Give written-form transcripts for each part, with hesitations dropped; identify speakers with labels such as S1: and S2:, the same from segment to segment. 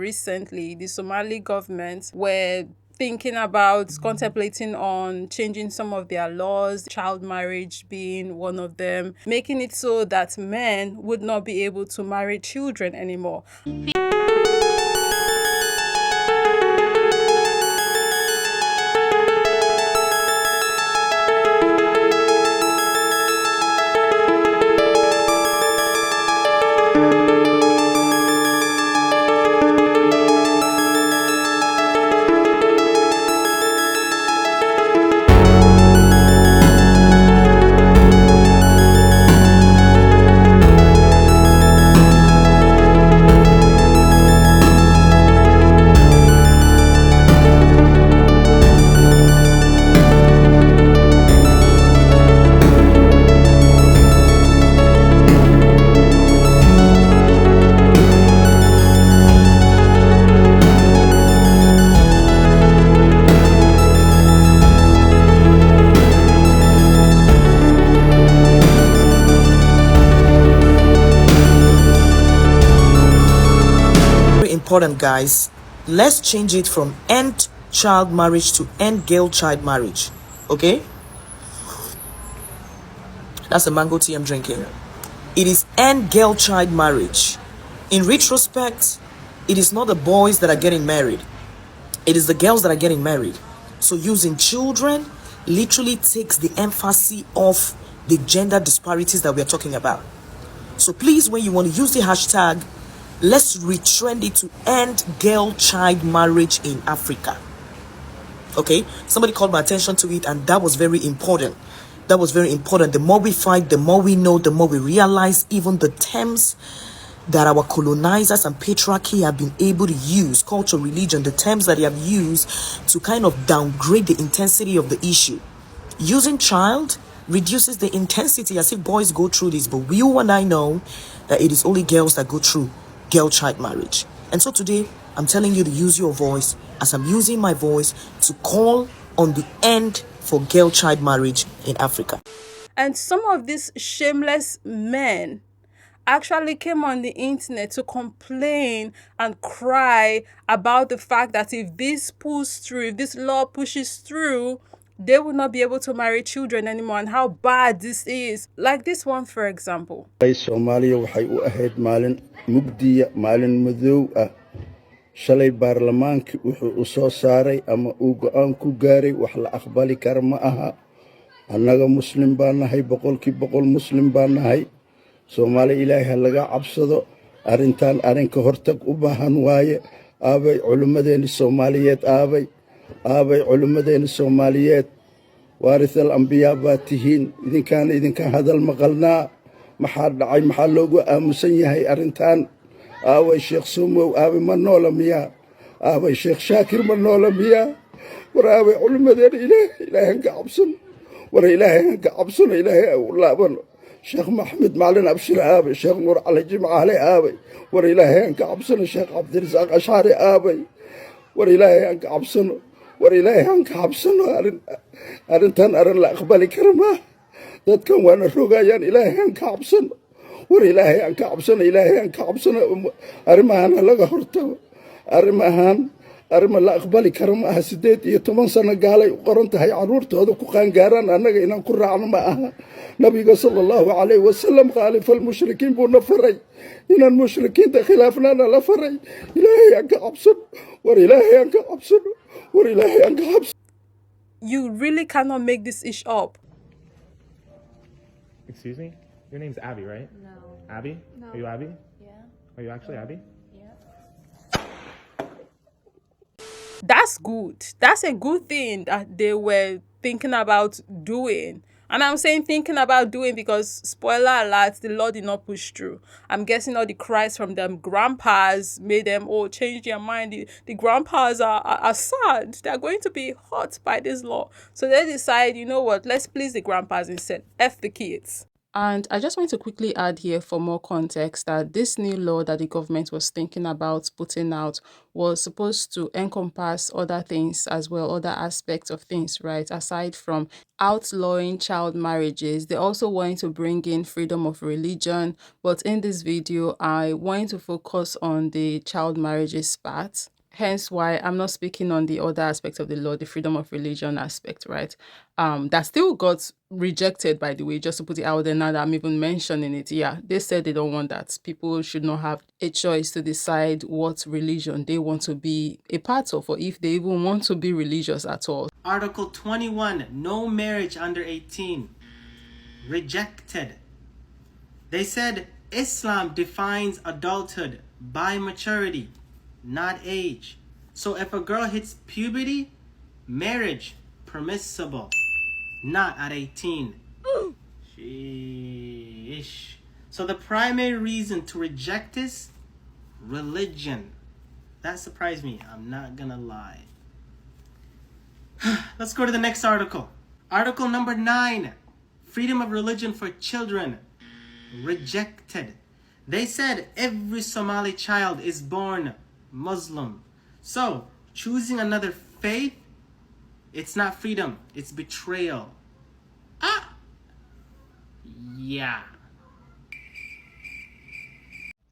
S1: recently, the Somali government were thinking about contemplating on changing some of their laws, child marriage being one of them, making it so that men would not be able to marry children anymore.
S2: Important, guys. Let's change it from end child marriage to end girl child marriage. Okay, that's the mango tea I'm drinking. It is end girl child marriage. In retrospect, it is not the boys that are getting married, it is the girls that are getting married. So using children literally takes the emphasis off the gender disparities that we are talking about. So please, when you want to use the hashtag, let's retrend it to end girl child marriage in Africa. Okay, somebody called my attention to it, and that was very important. That was very important. The more we fight, the more we know, the more we realize even the terms that our colonizers and patriarchy have been able to use, culture, religion, the terms that they have used to kind of downgrade the intensity of the issue. Using child reduces the intensity as if boys go through this, but you and I know that it is only girls that go through girl child marriage. And so today I'm telling you to use your voice as I'm using my voice to call on the end for girl child marriage in Africa.
S1: And some of these shameless men actually came on the internet to complain and cry about the fact that if this pulls through, if this law pushes through, they will not be able to marry children anymore, and how bad this is. Like this one, for example.
S3: Somali waxay u ahayd maalin mugdiya, maalin madow ah. Shalay baarlamaanka wuxuu u soo saaray ama uu go'aan ku gaaray wax la aqbali kara ma aha. Annaga muslim baan nahay, boqolkiiba boqol muslim baan nahay. Soomaali Ilaahay laga cabsado, arrintan arrinka hortag u baahan waaye. Aabay culimadeena Soomaaliyeed, aabay culimadeena Soomaaliyeed, waarithal anbiyaa baa tihiin, idinka hadal maqalnaa. Maxaa dhacay, maxaa loogu aamusan yahay arrintan? Aaway Sheekh Sumow, aabay ma noola miyaa? Aabay Sheekh Shaakir ma noola miyaa? War aabay culimadeena Ilaahay ka cabsano, war Ilaahay ka cabsano, Ilaahay u laabano. Sheekh Maxamed Macalin Abshir aabay, Sheekh Nuur Cali Jimcaale aabay, war Ilaahay ka cabsano. Sheekh Cabdirasaaq Ashari aabay, war Ilaahay ka cabsano, war Ilaahay ka cabsano. Arrintan arrin la aqbali kara ma. Dadkan waana rogayaan, Ilaahay ka cabsano, war Ilaahay ka cabsano, Ilaahay ka cabsano. Arrimahan laga hortago, arrima la aqbali kara ma aha. 18 sano gaalay u qoran tahay caruurtooda ku qaangaaraan, annaga inaan ku raacno ma aha. Nabiga sallallahu alayhi wasallam khaalif al-mushrikiin buu na faray, inaan mushrikiinta khilaafnaana la faray. Ilaahay ka cabsano, war Ilaahay ka cabsano, war Ilaahay ka cabsano.
S1: You really cannot make this ish up.
S4: Excuse me? Your name's Abby, right?
S5: No.
S4: Abby?
S5: No.
S4: Are you Abby?
S5: Yeah.
S4: Are you actually Abby?
S5: Yeah.
S1: That's good. That's a good thing that they were thinking about doing. And I'm saying thinking about doing because, spoiler alert, the law did not push through. I'm guessing all the cries from them grandpas made them all change their mind. The grandpas are sad. They're going to be hurt by this law. So they decide, you know what, let's please the grandpas instead. F the kids. And I just want to quickly add here for more context that this new law that the government was thinking about putting out was supposed to encompass other things as well, other aspects of things, right? Aside from outlawing child marriages, they also want to bring in freedom of religion. But in this video, I want to focus on the child marriages part. Hence why I'm not speaking on the other aspect of the law, the freedom of religion aspect, right? That still got rejected, by the way, just to put it out there now that I'm even mentioning it. Yeah, they said they don't want that. People should not have a choice to decide what religion they want to be a part of, or if they even want to be religious at all.
S5: Article 21, no marriage under 18. Rejected. They said Islam defines adulthood by maturity, not age. So if a girl hits puberty, marriage permissible, not at 18. Sheesh. So the primary reason to reject this, religion. That surprised me, I'm not gonna lie. Let's go to the next article. Article number 9, freedom of religion for children. Rejected. They said every Somali child is born Muslim. So, choosing another faith, it's not freedom, it's betrayal. Yeah.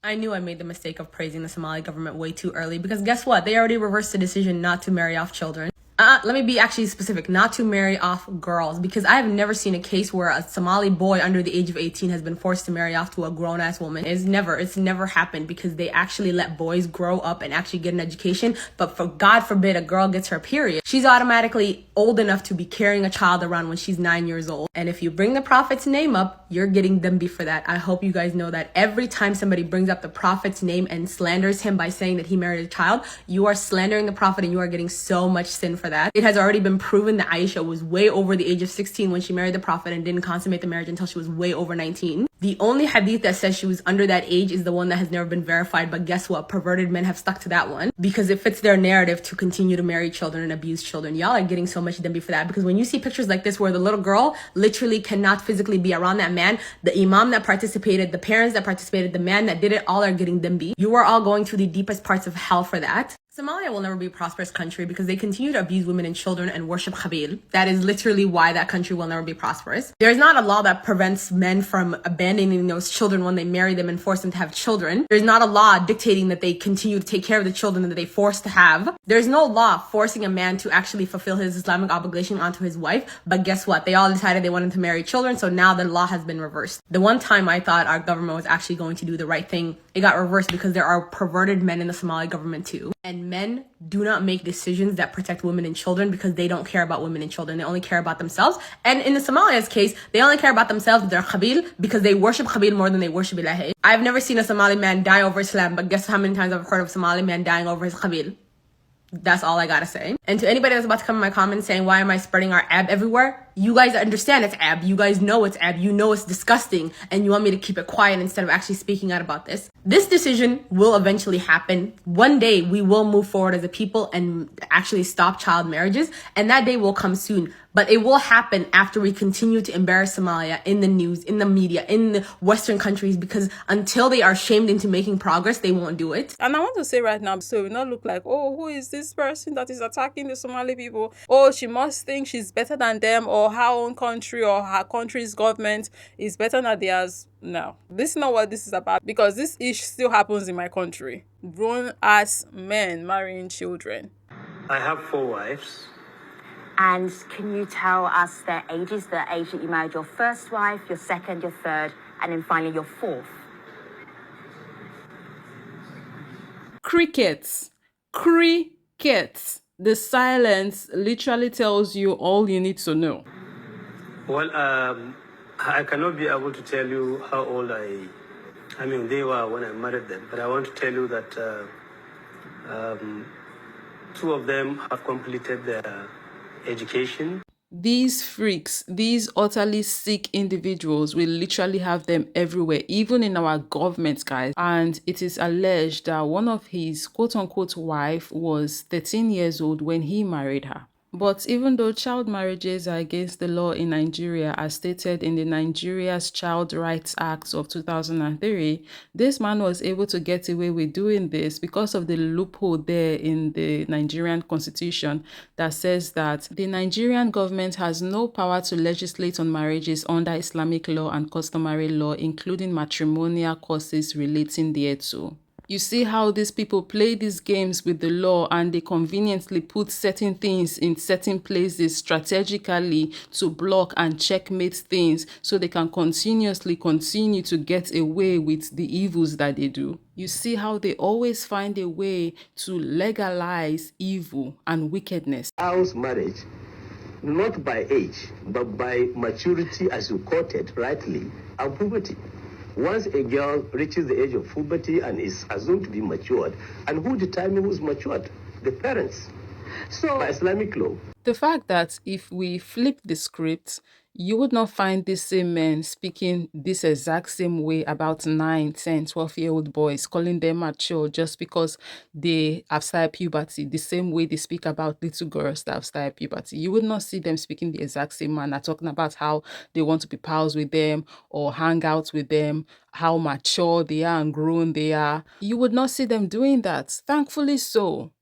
S6: I knew I made the mistake of praising the Somali government way too early because guess what? They already reversed the decision not to marry off children. Let me be actually specific, not to marry off girls, because I have never seen a case where a Somali boy under the age of 18 has been forced to marry off to a grown-ass woman. It's never happened because they actually let boys grow up and actually get an education. But for God forbid a girl gets her period, she's automatically old enough to be carrying a child around when she's 9 years old. And if you bring the Prophet's name up, you're getting Dambi for that. I hope you guys know that every time somebody brings up the Prophet's name and slanders him by saying that he married a child, you are slandering the Prophet and you are getting so much sin for that. It has already been proven that Aisha was way over the age of 16 when she married the Prophet and didn't consummate the marriage until she was way over 19. The only hadith that says she was under that age is the one that has never been verified, but guess what? Perverted men have stuck to that one because it fits their narrative to continue to marry children and abuse children. Y'all are getting so much dambi for that because when you see pictures like this where the little girl literally cannot physically be around that man, the imam that participated, the parents that participated, the man that did it, all are getting dambi. You are all going to the deepest parts of hell for that. Somalia will never be a prosperous country because they continue to abuse women and children and worship Khabil. That is literally why that country will never be prosperous. There is not a law that prevents men from abandoning those children when they marry them and force them to have children. There's not a law dictating that they continue to take care of the children that they force to have. There's no law forcing a man to actually fulfill his Islamic obligation onto his wife. But guess what? They all decided they wanted to marry children, so now the law has been reversed. The one time I thought our government was actually going to do the right thing, it got reversed because there are perverted men in the Somali government too. And men do not make decisions that protect women and children because they don't care about women and children. They only care about themselves. And in the Somalia's case, they only care about themselves with their Khabil because they worship Khabil more than they worship Ilahi. I've never seen a Somali man die over Islam, but guess how many times I've heard of a Somali man dying over his Khabil? That's all I gotta say. And to anybody that's about to come in my comments saying, why am I spreading our ab everywhere? You guys understand it's ab. You guys know it's ab. You know it's disgusting. And you want me to keep it quiet instead of actually speaking out about this. This decision will eventually happen. One day we will move forward as a people and actually stop child marriages. And that day will come soon. But it will happen after we continue to embarrass Somalia in the news, in the media, in the Western countries, because until they are shamed into making progress, they won't do it.
S1: And I want to say right now, so it will not look like, oh, who is this person that is attacking the Somali people? Oh, she must think she's better than them, or her own country or her country's government is better than theirs. No, this is not what this is about, because this issue still happens in my country. Grown-ass men marrying children.
S7: I have 4 wives.
S8: And can you tell us their ages, the age that you married your first wife, your second, your third, and then finally your fourth?
S1: Crickets. Crickets. The silence literally tells you all you need to know.
S7: Well, I cannot be able to tell you how old they were when I married them, but I want to tell you that 2 of them have completed their education.
S1: These freaks, these utterly sick individuals, we literally have them everywhere, even in our government, guys. And it is alleged that one of his quote-unquote wife was 13 years old when he married her. But even though child marriages are against the law in Nigeria, as stated in the Nigeria's Child Rights Act of 2003, this man was able to get away with doing this because of the loophole there in the Nigerian constitution that says that the Nigerian government has no power to legislate on marriages under Islamic law and customary law, including matrimonial causes relating thereto. You see how these people play these games with the law, and they conveniently put certain things in certain places strategically to block and checkmate things so they can continuously continue to get away with the evils that they do. You see how they always find a way to legalize evil and wickedness.
S7: House marriage, not by age, but by maturity, as you quoted rightly, and puberty. Once a girl reaches the age of puberty and is assumed to be matured, and who determines who's matured? The parents. So, by Islamic law.
S1: The fact that if we flip the script, you would not find these same men speaking this exact same way about 9, 10, 12-year-old boys, calling them mature just because they have started puberty, the same way they speak about little girls that have started puberty. You would not see them speaking the exact same manner, talking about how they want to be pals with them or hang out with them, how mature they are and grown they are. You would not see them doing that. Thankfully so.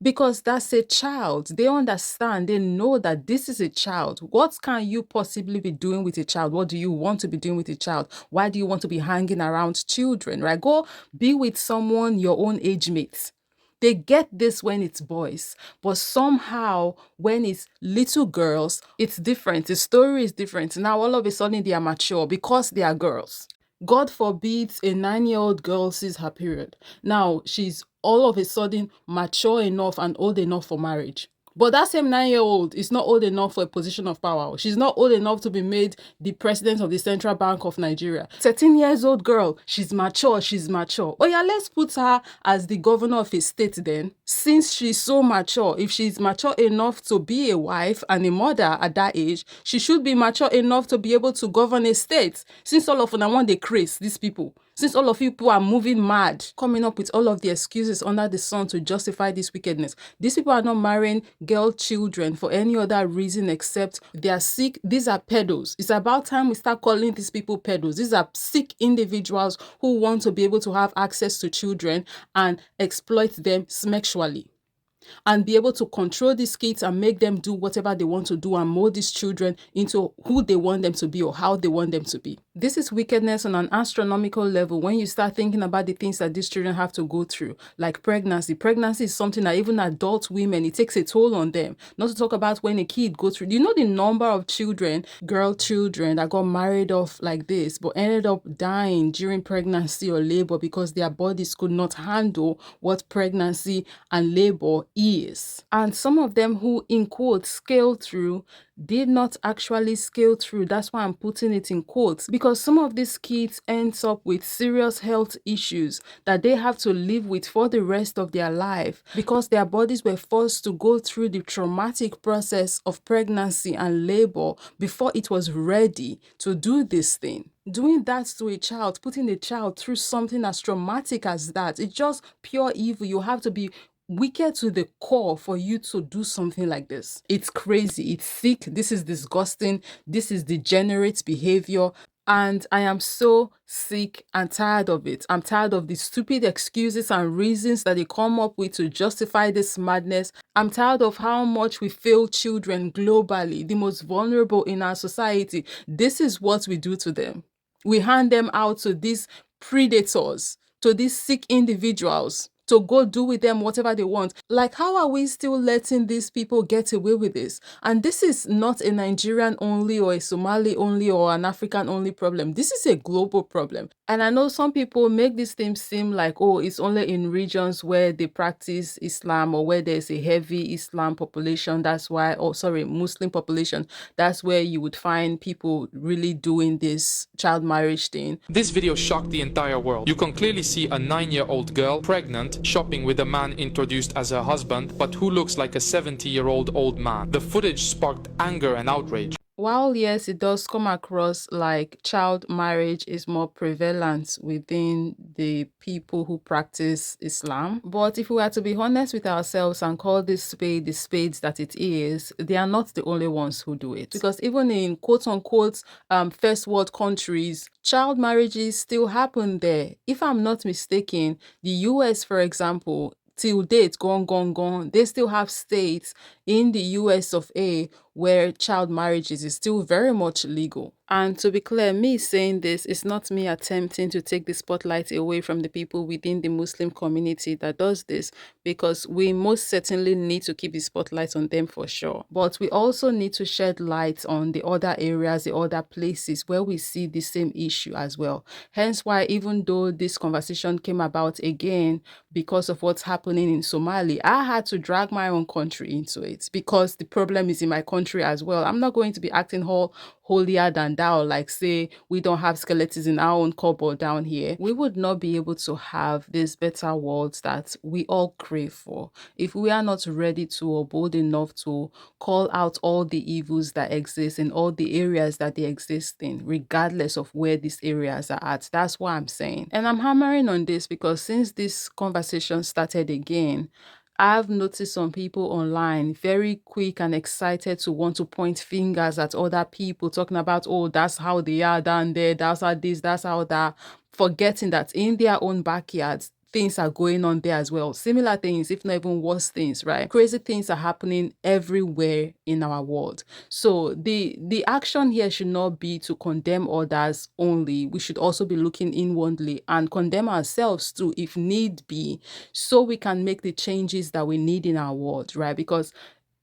S1: Because that's a child. They understand, they know that this is a child. What can you possibly be doing with a child? What do you want to be doing with a child? Why do you want to be hanging around children, right? Go be with someone your own age mates. They get this when it's boys, but somehow when it's little girls, it's different. The story is different. Now all of a sudden they are mature because they are girls. God forbids a 9-year-old girl sees her period. Now she's all of a sudden mature enough and old enough for marriage. But that same 9-year-old is not old enough for a position of power. She's not old enough to be made the president of the Central Bank of Nigeria. 13 years old girl, she's mature. Oh yeah, let's put her as the governor of a state then. Since she's so mature, if she's mature enough to be a wife and a mother at that age, she should be mature enough to be able to govern a state. Since all of them want they craze, these people. Since all of you people are moving mad, coming up with all of the excuses under the sun to justify this wickedness. These people are not marrying girl children for any other reason except they are sick. These are pedos. It's about time we start calling these people pedos. These are sick individuals who want to be able to have access to children and exploit them sexually, and be able to control these kids and make them do whatever they want to do and mold these children into who they want them to be or how they want them to be. This is wickedness on an astronomical level when you start thinking about the things that these children have to go through, like pregnancy. Pregnancy is something that even adult women, it takes a toll on them. Not to talk about when a kid goes through. Do you know the number of children, girl children, that got married off like this but ended up dying during pregnancy or labor because their bodies could not handle what pregnancy and labor is? And some of them who, in quotes, scale through, did not actually scale through. That's why I'm putting it in quotes, because some of these kids ends up with serious health issues that they have to live with for the rest of their life because their bodies were forced to go through the traumatic process of pregnancy and labor before it was ready to do this thing. Doing that to a child, putting a child through something as traumatic as that, it's just pure evil. You have to be wicked to the core for you to do something like this. It's crazy. It's sick. This is disgusting. This is degenerate behavior. And I am so sick and tired of it. I'm tired of the stupid excuses and reasons that they come up with to justify this madness. I'm tired of how much we fail children globally, the most vulnerable in our society. This is what we do to them. We hand them out to these predators, to these sick individuals, to go do with them whatever they want. Like, how are we still letting these people get away with this? And this is not a Nigerian only or a Somali only or an African only problem. This is a global problem. And I know some people make this thing seem like, oh, it's only in regions where they practice Islam or where there's a heavy Islam population. That's why, Muslim population. That's where you would find people really doing this child marriage thing.
S9: This video shocked the entire world. You can clearly see a 9-year-old girl pregnant shopping with a man introduced as her husband but who looks like a 70-year-old old man. The footage sparked anger and outrage.
S1: While yes, it does come across like child marriage is more prevalent within the people who practice Islam. But if we are to be honest with ourselves and call this spade the spades that it is, they are not the only ones who do it. Because even in quote unquote first world countries, child marriages still happen there. If I'm not mistaken, the US, for example, till date, gone, they still have states in the US of A where child marriages is still very much legal. And to be clear, me saying this is not me attempting to take the spotlight away from the people within the Muslim community that does this, because we most certainly need to keep the spotlight on them for sure. But we also need to shed light on the other areas, the other places where we see the same issue as well. Hence why, even though this conversation came about again because of what's happening in Somali, I had to drag my own country into it because the problem is in my country as well. I'm not going to be acting holier than thou, like say we don't have skeletons in our own cupboard down here. We would not be able to have this better world that we all crave for if we are not ready to or bold enough to call out all the evils that exist in all the areas that they exist in, regardless of where these areas are at. That's what I'm saying. And I'm hammering on this because since this conversation started again, I've noticed some people online very quick and excited to want to point fingers at other people, talking about, oh, that's how they are down there, that's how this, that's how that, forgetting that in their own backyards, things are going on there as well. Similar things, if not even worse things, right? Crazy things are happening everywhere in our world. So the action here should not be to condemn others only. We should also be looking inwardly and condemn ourselves too, if need be, so we can make the changes that we need in our world, right? Because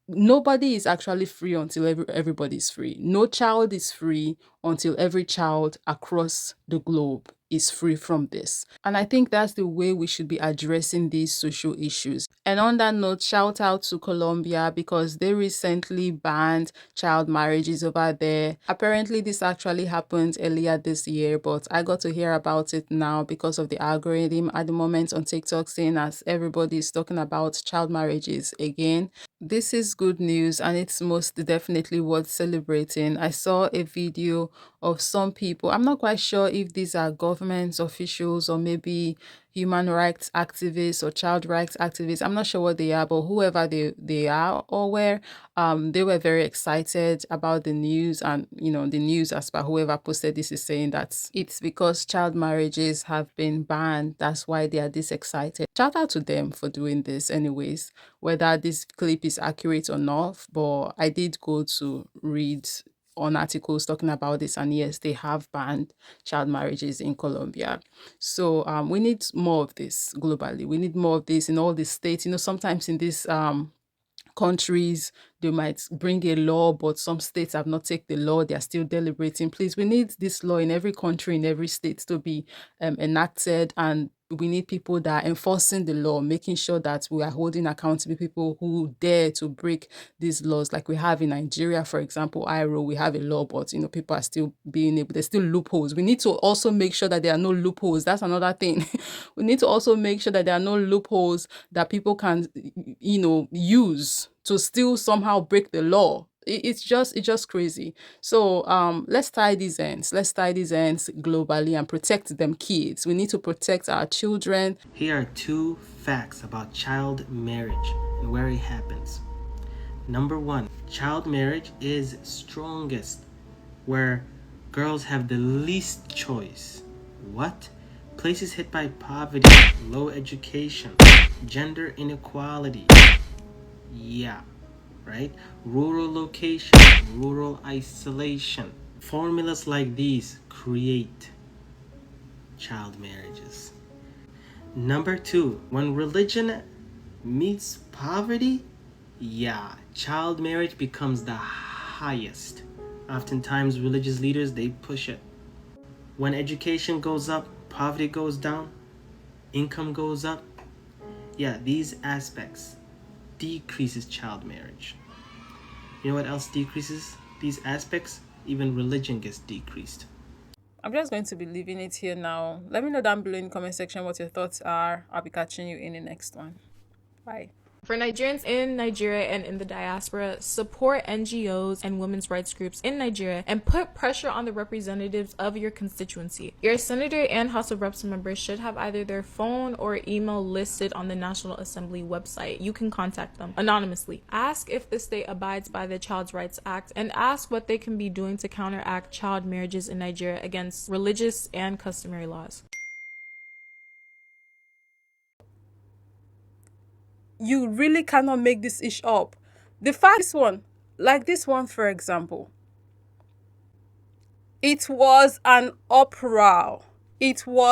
S1: nobody is actually free until everybody's free. No child is free until every child across the globe is free from this. And I think that's the way we should be addressing these social issues. And on that note, shout out to Colombia because they recently banned child marriages over there. Apparently, this actually happened earlier this year, but I got to hear about it now because of the algorithm at the moment on TikTok, saying as everybody is talking about child marriages again. This is good news and it's most definitely worth celebrating. I saw a video of some people. I'm not quite sure if these are government officials or maybe human rights activists or child rights activists. I'm not sure what they are, but whoever they are or where, they were very excited about the news. And the news, as per whoever posted this, is saying that it's because child marriages have been banned, that's why they are this excited. Shout out to them for doing this anyways, whether this clip is accurate or not. But I did go to read on articles talking about this, and yes, they have banned child marriages in Colombia. So we need more of this globally. We need more of this in all the states. Sometimes in this countries they might bring a law, but some states have not taken the law, they are still deliberating. Please, we need this law in every country, in every state, to be enacted. And we need people that are enforcing the law, making sure that we are holding accountable people who dare to break these laws, like we have in Nigeria, for example. IRO, we have a law, but people are still being able, there's still loopholes. We need to also make sure that there are no loopholes. That's another thing. We need to also make sure that there are no loopholes that people can use to still somehow break the law. It's just crazy. So let's tie these ends. Let's tie these ends globally and protect them kids. We need to protect our children.
S5: Here are two facts about child marriage and where it happens. Number one, child marriage is strongest where girls have the least choice. What? Places hit by poverty, low education, gender inequality. Yeah, right? Rural location, rural isolation. Formulas like these create child marriages. Number two, when religion meets poverty, yeah, child marriage becomes the highest. Oftentimes, religious leaders, they push it. When education goes up, poverty goes down, income goes up. Yeah, these aspects decreases child marriage. You know what else decreases these aspects? Even religion gets decreased.
S1: I'm just going to be leaving it here now. Let me know down below in the comment section what your thoughts are. I'll be catching you in the next one. Bye.
S10: For Nigerians in Nigeria and in the diaspora, support NGOs and women's rights groups in Nigeria and put pressure on the representatives of your constituency. Your senator and House of Reps members should have either their phone or email listed on the National Assembly website. You can contact them anonymously. Ask if the state abides by the Child Rights Act and ask what they can be doing to counteract child marriages in Nigeria against religious and customary laws.
S1: You really cannot make this ish up. The fact this one, like this one, for example, it was an uproar. It was